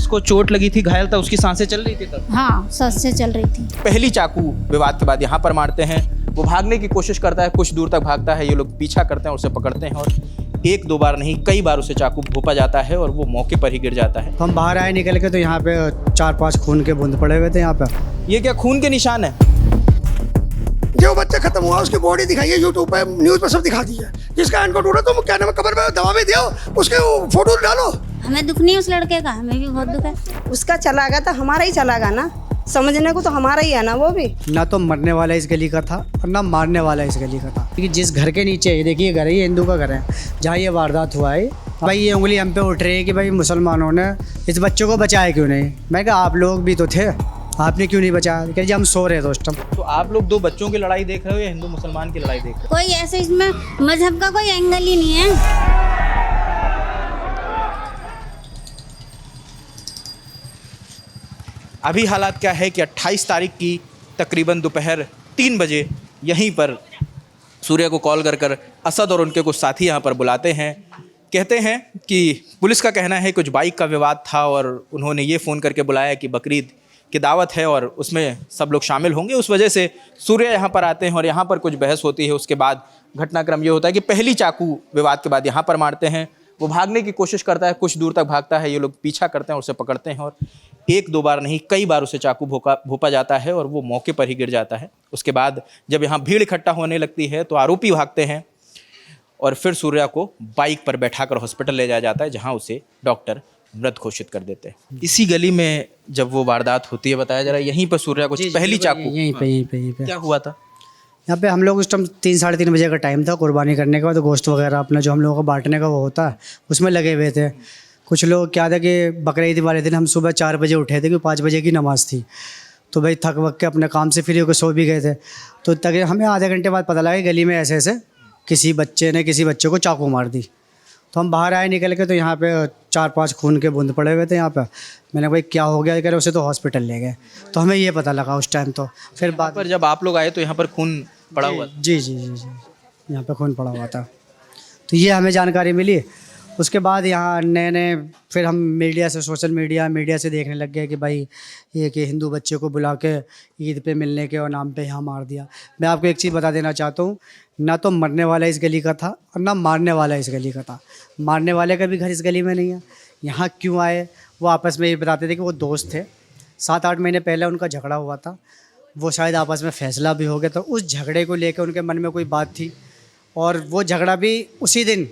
जिसको चोट लगी थी, घायल था, उसकी सांसें चल रही थी तब? हाँ, सांस से चल रही थी। पहली चाकू विवाद के बाद यहाँ पर मारते हैं। वो भागने की कोशिश करता है, कुछ दूर तक भागता है, ये लोग पीछा करते हैं, उसे पकड़ते हैं और एक दो बार नहीं कई बार उसे चाकू भोंपा जाता है और वो मौके पर ही गिर जाता है। हम बाहर आए निकल के तो यहाँ पे 4-5 खून के बूंद पड़े हुए थे यहाँ पे। ये क्या खून के निशान है? जो बच्चा खत्म हुआ उसकी बॉडी दिखाई है, यूट्यूब पे न्यूज़ पे सब दिखा दी है। जिसका हैंड को टूटा तो क्या नाम है, कबर में दवा भी दिया, उसके फोटो डालो। हमें दुख नहीं उस लड़के का, हमें भी बहुत दुख है। उसका चला गया तो हमारा ही चला गया ना, समझने को तो हमारा ही है ना। वो भी ना तो मरने वाला इस गली का था और ना मारने वाला इस गली का था। क्योंकि जिस घर के नीचे ये देखिए घर है, ये हिंदू का घर है जहाँ ये वारदात हुआ है। भाई ये उंगली हम पे उठ रही है कि भाई मुसलमानों ने इस बच्चों को बचाया क्यों नहीं। मैं कहा आप लोग भी तो थे, आपने क्यों नहीं बचाया? कह जी हम सो रहे थे उस टाइम। तो आप लोग दो बच्चों की लड़ाई देख रहे हो या हिंदू मुसलमान की लड़ाई देख रहे हो? कोई ऐसे इसमें मजहब का कोई एंगल ही नहीं है। अभी हालात क्या है कि 28 तारीख की तकरीबन दोपहर 3 बजे यहीं पर सूर्या को कॉल कर कर असद और उनके कुछ साथी यहाँ पर बुलाते हैं। कहते हैं कि पुलिस का कहना है कुछ बाइक का विवाद था और उन्होंने ये फ़ोन करके बुलाया कि बकरीद की दावत है और उसमें सब लोग शामिल होंगे। उस वजह से सूर्या यहाँ पर आते हैं और यहाँ पर कुछ बहस होती है। उसके बाद घटनाक्रम ये होता है कि पहली चाकू विवाद के बाद यहाँ पर मारते हैं। वो भागने की कोशिश करता है, कुछ दूर तक भागता है, ये लोग पीछा करते हैं, उसे पकड़ते हैं और एक दो बार नहीं कई बार उसे चाकू भोंपा जाता है और वो मौके पर ही गिर जाता है। उसके बाद जब यहाँ भीड़ इकट्ठा होने लगती है तो आरोपी भागते हैं और फिर सूर्या को बाइक पर बैठाकर हॉस्पिटल ले जाया जाता है, जहाँ उसे डॉक्टर मृत घोषित कर देते हैं। इसी गली में जब वो वारदात होती है, बताया जा रहा है, यहीं पर सूर्या को पहली चाकू यहीं पे क्या हुआ था? यहाँ पे हम लोग उस टाइम 3-3:30 बजे का टाइम था कुर्बानी करने का। तो गोश्त वगैरह अपना जो हम लोगों को बांटने का वो होता है उसमें लगे हुए थे। कुछ लोग क्या था कि बकरीद वाले दिन हम सुबह 4 बजे उठे थे कि 5 बजे की नमाज़ थी। तो भाई थक वक के अपने काम से फ्री होकर सो भी गए थे। तो तक हमें आधे घंटे बाद पता लगा कि गली में ऐसे ऐसे किसी बच्चे ने किसी बच्चे को चाकू मार दी। तो हम बाहर आए निकल के तो यहाँ पे 4-5 खून के बूंद पड़े हुए थे यहाँ पे। मैंने भाई क्या हो गया, कह रहे उसे तो हॉस्पिटल ले गए। तो हमें ये पता लगा उस टाइम। तो फिर बाद पर जब आप लोग आए तो यहाँ पर खून पड़ा हुआ था? जी, यहाँ पे खून पड़ा हुआ था। तो ये हमें जानकारी मिली। उसके बाद यहाँ नए फिर हम मीडिया से मीडिया से देखने लग गए कि भाई ये कि हिंदू बच्चे को बुला के ईद पे मिलने के और नाम पे यहाँ मार दिया। मैं आपको एक चीज़ बता देना चाहता हूँ, ना तो मरने वाला इस गली का था और ना मारने वाला इस गली का था। मारने वाले का भी घर इस गली में नहीं है। यहाँ क्यों आए वो आपस में ये बताते थे कि वो दोस्त थे, 7-8 महीने पहले उनका झगड़ा हुआ था, वो शायद आपस में फ़ैसला भी हो गया। तो उस झगड़े को लेकर उनके मन में कोई बात थी और वो झगड़ा भी उसी दिन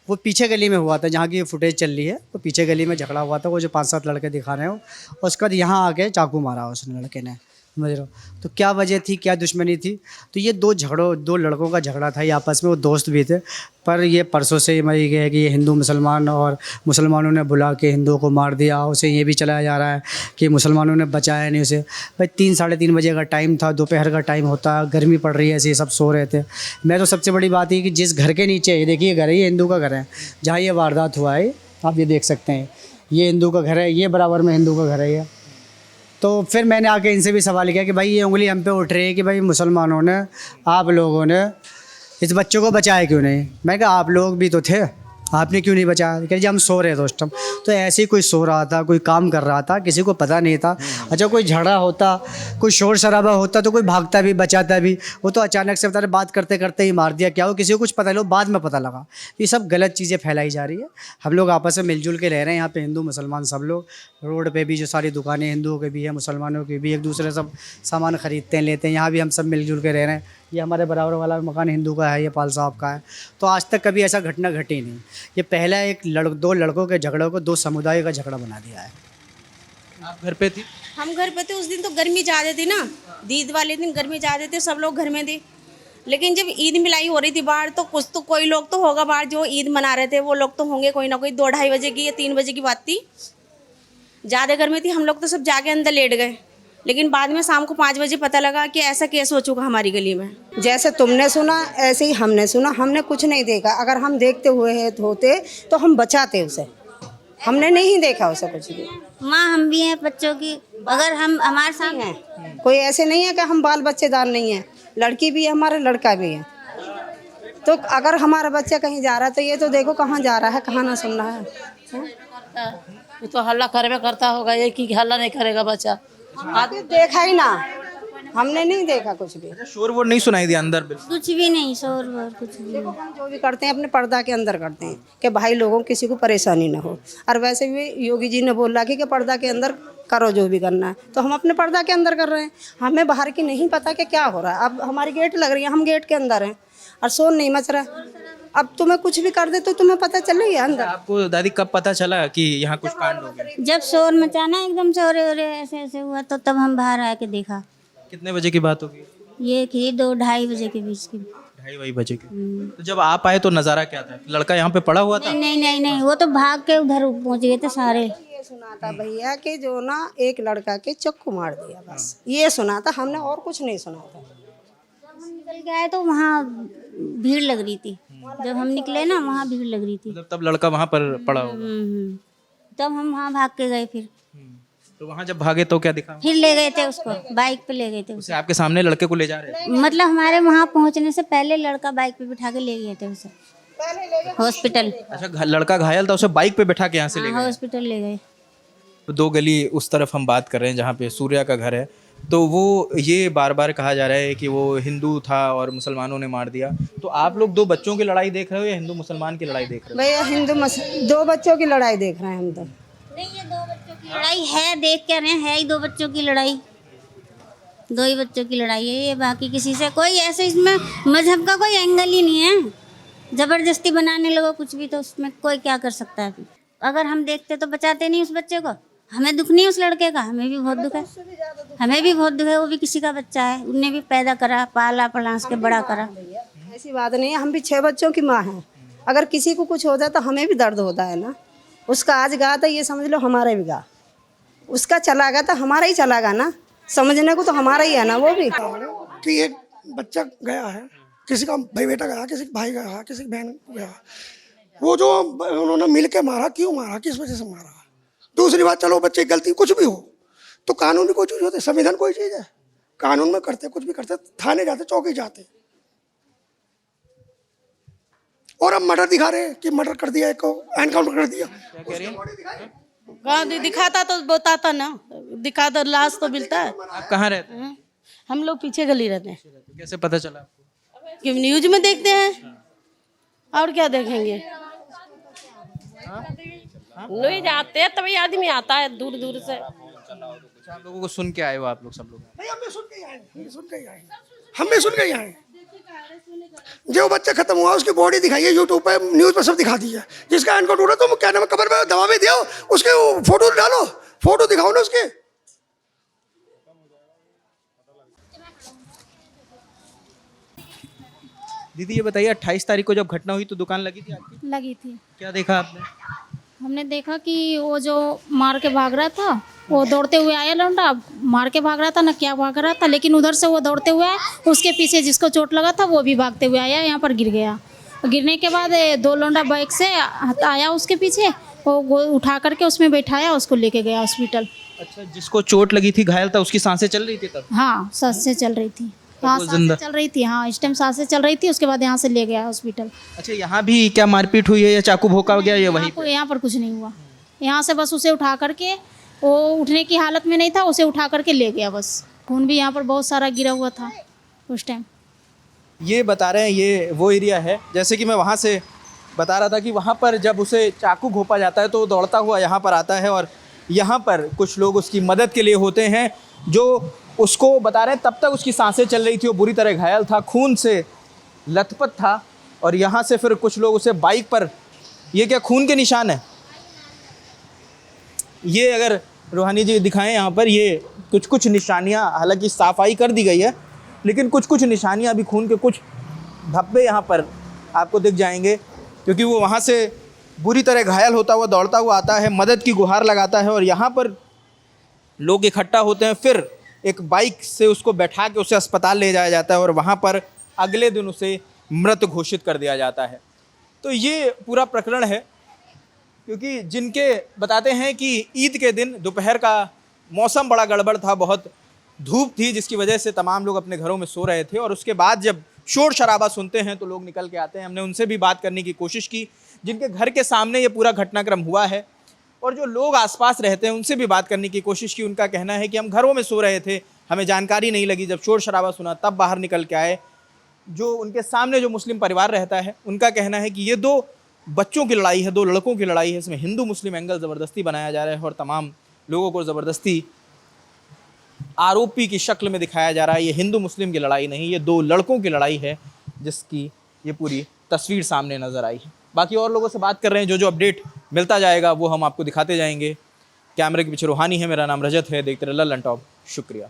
वो पीछे गली में हुआ था जहाँ की फुटेज चल रही है। तो पीछे गली में झगड़ा हुआ था, वो जो 5-7 लड़के दिखा रहे हो, और उसके बाद यहाँ आके चाकू मारा उस लड़के ने, समझ रहे हो। तो क्या वजह थी, क्या दुश्मनी थी? तो ये दो लड़कों का झगड़ा था, ये आपस में वो दोस्त भी थे। पर ये परसों से ही मरी गए कि ये हिंदू मुसलमान और मुसलमानों ने बुला के हिंदुओं को मार दिया। उसे ये भी चलाया जा रहा है कि मुसलमानों ने बचाया नहीं उसे। भाई 3-3:30 बजे का टाइम था, दोपहर का टाइम होता, गर्मी पड़ रही है, ऐसे सब सो रहे थे। मैं तो सबसे बड़ी बात है कि जिस घर के नीचे ये देखिए घर है, ये हिंदू का घर है जहाँ ये वारदात हुआ है, आप ये देख सकते हैं, ये हिंदू का घर है, ये बराबर में हिंदू का घर है ये। तो फिर मैंने आके इनसे भी सवाल किया कि भाई ये उंगली हम पे उठ रही है कि भाई मुसलमानों ने, आप लोगों ने इस बच्चों को बचाया क्यों नहीं। मैं कहा आप लोग भी तो थे, आपने क्यों नहीं बचाया? कह जी हम सो रहे थे उस टाइम। तो ऐसे ही कोई सो रहा था, कोई काम कर रहा था, किसी को पता नहीं था। अच्छा कोई झगड़ा होता, कोई शोर शराबा होता तो कोई भागता भी, बचाता भी। वो तो अचानक से बता रहे बात करते करते ही मार दिया। क्या हो, किसी को कुछ पता नहीं, बाद में पता लगा। ये सब गलत चीज़ें फैलाई जा रही है। हम लोग आपस में मिलजुल के रह रहे हैं यहाँ पे, हिंदू मुसलमान सब लोग। रोड पे भी जो सारी दुकानें हिंदुओं के भी है, मुसलमानों की भी, एक दूसरे सब सामान ख़रीदते हैं, लेते हैं। यहाँ भी हम सब मिलजुल के रह रहे हैं। ये हमारे बराबर वाला मकान हिंदू का है, ये पाल साहब का है। तो आज तक कभी ऐसा घटना घटी नहीं। ये पहला एक दो लड़कों के झगड़ों को 2 समुदायों का झगड़ा बना दिया है। आप घर पे थी? हम घर पे थे उस दिन। तो गर्मी ज़्यादा थी ना, ईद वाले दिन गर्मी ज़्यादा थी, सब लोग घर में थे। लेकिन जब ईद मिलाई हो रही थी बाहर, तो कुछ तो कोई लोग तो होगा बाहर जो ईद मना रहे थे, वो लोग तो होंगे कोई ना कोई। 2-2:30 बजे की या 3 बजे की बात थी, ज़्यादा गर्मी थी। हम लोग तो सब जाके अंदर लेट गए। लेकिन बाद में शाम को 5 बजे पता लगा कि ऐसा केस हो चुका हमारी गली में। जैसे तुमने सुना ऐसे ही हमने सुना, हमने कुछ नहीं देखा। अगर हम देखते हुए होते तो हम बचाते उसे, हमने नहीं देखा उसे कुछ भी। माँ हम भी हैं बच्चों की, अगर हम हमारे साथ हैं कोई ऐसे नहीं है कि हम बाल बच्चेदार नहीं हैं, लड़की भी है हमारा, लड़का भी है। तो अगर हमारा बच्चा कहीं जा रहा है तो ये तो देखो कहाँ जा रहा है, कहाँ ना सुन रहा है। वो तो हल्ला करवे करता होगा, ये कि हल्ला नहीं करेगा बच्चा। आदमी देखा ही ना, हमने नहीं देखा कुछ भी। अच्छा, शोर वोर नहीं सुनाई दिया अंदर? बिल्कुल कुछ भी नहीं, शोर वोर कुछ भी नहीं। देखो हम जो भी करते हैं अपने पर्दा के अंदर करते हैं कि भाई लोगों किसी को परेशानी ना हो। और वैसे भी योगी जी ने बोला कि पर्दा के अंदर करो जो भी करना है, तो हम अपने पर्दा के अंदर कर रहे हैं। हमें बाहर की नहीं पता कि क्या हो रहा है। अब हमारी गेट लग रही है, हम गेट के अंदर हैं और शोर नहीं मच रहा। अब तुम्हें कुछ भी कर दे तो तुम्हें पता चलेगा अंदर। आपको दादी कब पता चला कि यहाँ कुछ कांड हो गया? जब शोर मचाना एकदम से और ऐसे ऐसे हुआ तो तब हम बाहर आके देखा। कितने बजे की बात होगी? ये थी 2-2:30 बजे के बीच की। 2:30 बजे की। तो जब आप आए तो नज़ारा क्या था? लड़का यहाँ पे पड़ा हुआ था? नहीं नहीं नहीं नहीं, वो तो भाग के उधर पहुंच गए थे सारे। ये सुना था भैया कि जो ना एक लड़का के चक्कू मार दिया, बस ये सुना था हमने, और कुछ नहीं सुना था। जब हम निकल के आए तो वहाँ भीड़ लग रही थी। जब हम निकले ना वहाँ भीड़ लग रही थी। मतलब तब लड़का वहाँ पर पड़ा होगा। तब हम वहाँ भाग के गए। फिर तो वहाँ जब भागे तो क्या दिखा? फिर ले गए थे उसको, बाइक पे ले गए थे उसे आपके सामने लड़के को ले जा रहे थे? मतलब हमारे वहाँ पहुँचने से पहले लड़का बाइक पे बिठा के ले गए थे उसे हॉस्पिटल। अच्छा, लड़का घायल था, उसे बाइक पे बैठा के यहाँ से ले गए? हॉस्पिटल ले गए। तो 2 गली उस तरफ हम बात कर रहे हैं जहाँ पे सूर्या का घर है। तो वो ये बार बार कहा जा रहा है कि वो हिंदू था और मुसलमानों ने मार दिया। तो आप लोग 2 बच्चों की लड़ाई देख रहे हो या हिंदू मुसलमान की लड़ाई देख रहे भैया 2 बच्चों की लड़ाई देख रहे हैं हम तो। नहीं, ये 2 बच्चों की लड़ाई है, देख क्या रहे हैं, ही 2 बच्चों की लड़ाई। 2 ही बच्चों की लड़ाई है ये, बाकी किसी से कोई ऐसे इसमें मजहब का कोई एंगल ही नहीं है। जबरदस्ती बनाने लगो कुछ भी तो उसमें कोई क्या कर सकता है। अगर हम देखते तो बचाते नहीं उस बच्चे को। हमें दुख नहीं उस लड़के का, हमें भी बहुत दुख है। हमें भी बहुत दुख है, वो भी किसी का बच्चा है, उनने भी पैदा करा, पाला पलास के बड़ा करा। ऐसी बात नहीं है, हम भी 6 बच्चों की माँ हैं। अगर किसी को कुछ होता है तो हमें भी दर्द होता है ना। उसका आज गा था, ये समझ लो हमारा भी गा। उसका चला गया तो हमारा ही चला गा ना, समझने को तो हमारा ही है ना। वो भी कि एक बच्चा गया है, किसी का भाई बेटा गया, किसी का भाई गया, किसी की बहन गया, वो जो उन्होंने मिल के मारा, क्यों मारा, किस वजह से मारा? दूसरी बात, चलो बच्चे की गलती कुछ भी हो तो कानून कोई चीज़ होती है, संविधान कोई चीज़ है, कानून में करते कुछ भी करते, थाने जाते, चौकी जाते। और अब मर्डर दिखा रहे हैं कि मर्डर कर दिया, एक एनकाउंटर कर दिया। कहाँ दिखाता तो बताता ना, दिखाता लाश तो मिलता है। आप कहाँ रहते हैं? हम लोग पीछे गली रहते हैं। कैसे पता चला आपको? कि न्यूज में देखते हैं, और क्या देखेंगे। नहीं जाते हैं तभी आदमी आता है दूर दूर से। अच्छा, आप लोगों को सुन के आए हो आप लोग, सब लोग? नहीं, हम भी सुन के आए, हम भी सुन के आए। जो बच्चा खत्म हुआ उसकी बॉडी दिखाई है, यूट्यूब पे न्यूज पे सब दिखा दी है। जिसका एनकाउंटर हुआ तो क्या नाम है, कब्र में दवा भी दिया, उसके फोटो डालो, फोटो दिखाओ ना उसके। दीदी ये बताइए, 28 तारीख को जब घटना हुई तो दुकान लगी थी आपकी? लगी थी। क्या देखा आपने? हमने देखा कि वो जो मार के भाग रहा था, वो दौड़ते हुए आया लौंडा, मार के भाग रहा था ना क्या भाग रहा था, लेकिन उधर से वो दौड़ते हुए आया, उसके पीछे जिसको चोट लगा था वो भी भागते हुए आया, यहाँ पर गिर गया। गिरने के बाद 2 लौंडा बाइक से आया उसके पीछे, वो उठा करके उसमें बैठाया, उसको लेके गया हॉस्पिटल। अच्छा, जिसको चोट लगी थी, घायल था, उसकी सांसें चल रही थी तब? हाँ, सांसें चल रही थी। हाँ, सांसें चल रही थी। हाँ, इस टाइम सांसें चल रही थी। उसके बाद यहाँ से ले गया हॉस्पिटल। अच्छा, यहाँ भी क्या मारपीट हुई है या चाकू भोंका गया या वहीं पे? यहाँ पर कुछ नहीं हुआ। यहाँ से बस उसे उठा करके, वो उठने की हालत में नहीं था, उसे उठा करके ले गया बस। खून भी यहाँ पर बहुत सारा गिरा हुआ था उस टाइम। ये बता रहे हैं, ये वो एरिया है, जैसे कि मैं वहाँ से बता रहा था कि वहाँ पर जब उसे चाकू घोंपा जाता है तो वो दौड़ता हुआ यहाँ पर आता है और यहाँ पर कुछ लोग उसकी मदद के लिए होते हैं, जो उसको बता रहे हैं तब तक उसकी सांसें चल रही थी, वो बुरी तरह घायल था, खून से लथपथ था। और यहाँ से फिर कुछ लोग उसे बाइक पर, ये क्या खून के निशान है? ये अगर रूहानी जी दिखाएं यहाँ पर, ये कुछ निशानियाँ, हालांकि सफाई कर दी गई है लेकिन कुछ निशानियाँ अभी खून के, कुछ धब्बे यहाँ पर आपको दिख जाएंगे, क्योंकि वो वहाँ से बुरी तरह घायल होता हुआ दौड़ता हुआ आता है, मदद की गुहार लगाता है और यहाँ पर लोग इकट्ठा होते हैं। फिर एक बाइक से उसको बैठा के उसे अस्पताल ले जाया जाता है और वहाँ पर अगले दिन उसे मृत घोषित कर दिया जाता है। तो ये पूरा प्रकरण है, क्योंकि जिनके बताते हैं कि ईद के दिन दोपहर का मौसम बड़ा गड़बड़ था, बहुत धूप थी, जिसकी वजह से तमाम लोग अपने घरों में सो रहे थे और उसके बाद जब शोर शराबा सुनते हैं तो लोग निकल के आते हैं। हमने उनसे भी बात करने की कोशिश की जिनके घर के सामने ये पूरा घटनाक्रम हुआ है, और जो लोग आसपास रहते हैं उनसे भी बात करने की कोशिश की। उनका कहना है कि हम घरों में सो रहे थे, हमें जानकारी नहीं लगी, जब शोर शराबा सुना तब बाहर निकल के आए। जो उनके सामने जो मुस्लिम परिवार रहता है उनका कहना है कि ये 2 बच्चों की लड़ाई है, 2 लड़कों की लड़ाई है, इसमें हिंदू मुस्लिम एंगल ज़बरदस्ती बनाया जा रहा है और तमाम लोगों को ज़बरदस्ती आरोपी की शक्ल में दिखाया जा रहा है। ये हिंदू मुस्लिम की लड़ाई नहीं, ये 2 लड़कों की लड़ाई है जिसकी ये पूरी तस्वीर सामने नज़र आई है। बाकी और लोगों से बात कर रहे हैं, जो अपडेट मिलता जाएगा वो हम आपको दिखाते जाएंगे। कैमरे के पीछे रूहानी है, मेरा नाम रजत है। देखते रहिए लल्लन टॉप। शुक्रिया।